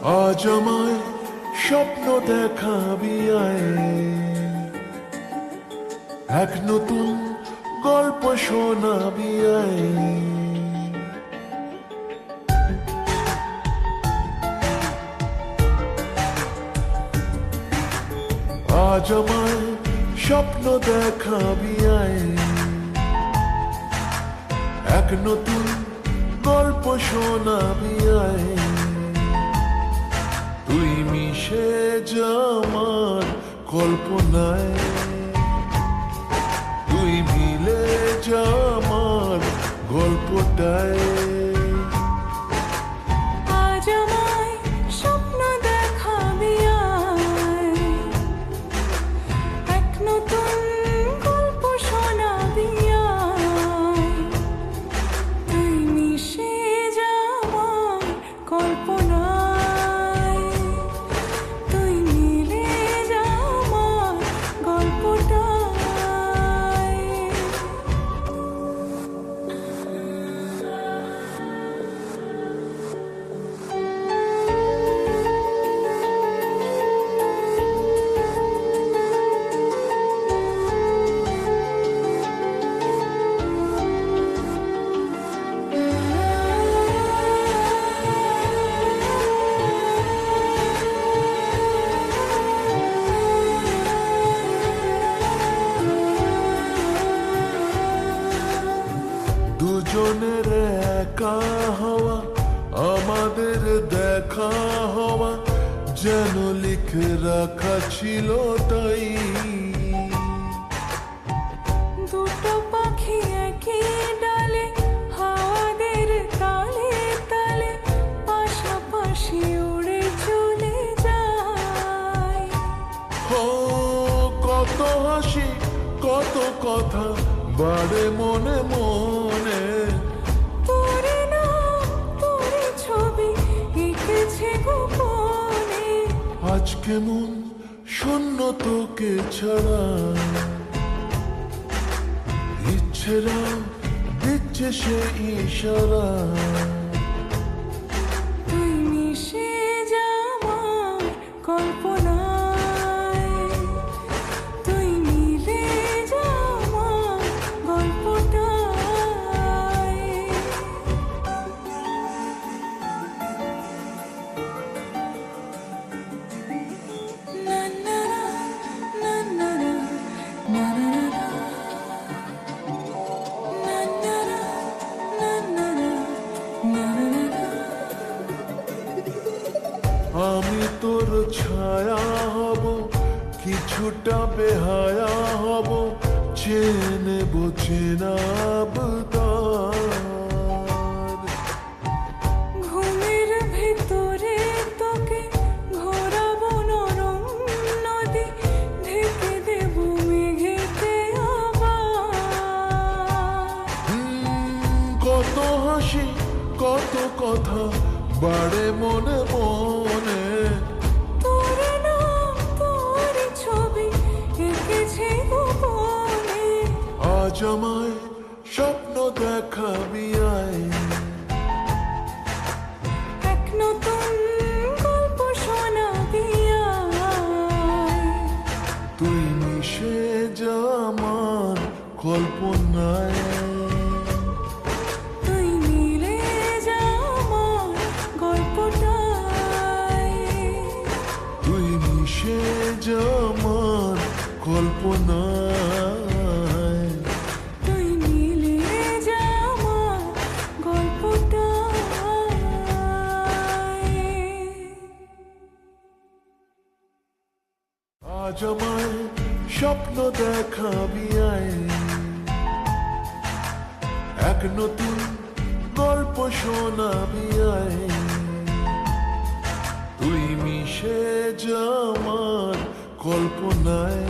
আজ আমায় স্বপ্ন দেখাবি আয়, এক নতুন গল্প শোনাবি আয়। আজ আমায় স্বপ্ন দেখাবি আয়, এক নতুন গল্প শোনাবি আয়। তুই মিশে যা আমার কল্পনায়, তুই মিলে যা আমার গল্পটায়। আজ আমায় স্বপ্ন দেখাবি আয়, এক নতুন গল্প শোনাবি আয়। তুই মিশে যা আমার কল্পনায়, তুই মিলে যা আমার গল্পটায়। দুজনের একা হওয়া, আমাদের দেখা হওয়া যেন লিখে রাখা ছিল তাই। দুটো পাখি একই ডালে, হাওয়াদের তালে তালে পাশাপাশি উড়ে চলে যায়। ও কত হাসি, কত কথা বাড়ে মনে মনে। তোরে নাম, তোরে ছবি এঁকেছে গোপনে। আজ কেমন শূন্য তোকে ছাড়া, ইচ্ছেরা দিচ্ছে সে ইশারা। তুই মিশে যা আমার কল্পনায়, তুই মিলে যা আমার গল্পটায়। না না না না না না না না না না না না। আমি তোর ছায়া হব, কিছুটা বেহায়া হব, চেনে বোঝেনা ঘুমের ভেতরে তোকে ঘোরাবো নরম নদী, ঢেকে দেব মেঘেতে আবার। কত হাসি, কত কথা বাড়ে মনে মনে। তোরে নাম, তোরে ছবি এঁকেছে গোপনে। আজ আমায় স্বপ্ন দেখাবি আয়, এক নতুন গল্প শোনাবি আয়। তুই মিশে যা আমার কল্পনায়, তুই মিলে যা আমার গল্পটায়। তুই মিশে যা আমার কল্পনায়। তুই মিলে যা আমার গল্পটায়। আজ আমায় স্বপ্ন দেখাবি আয়, এক নতুন গল্প শোনাবি আয়। তুই মিশে যা আমার কল্পনায়।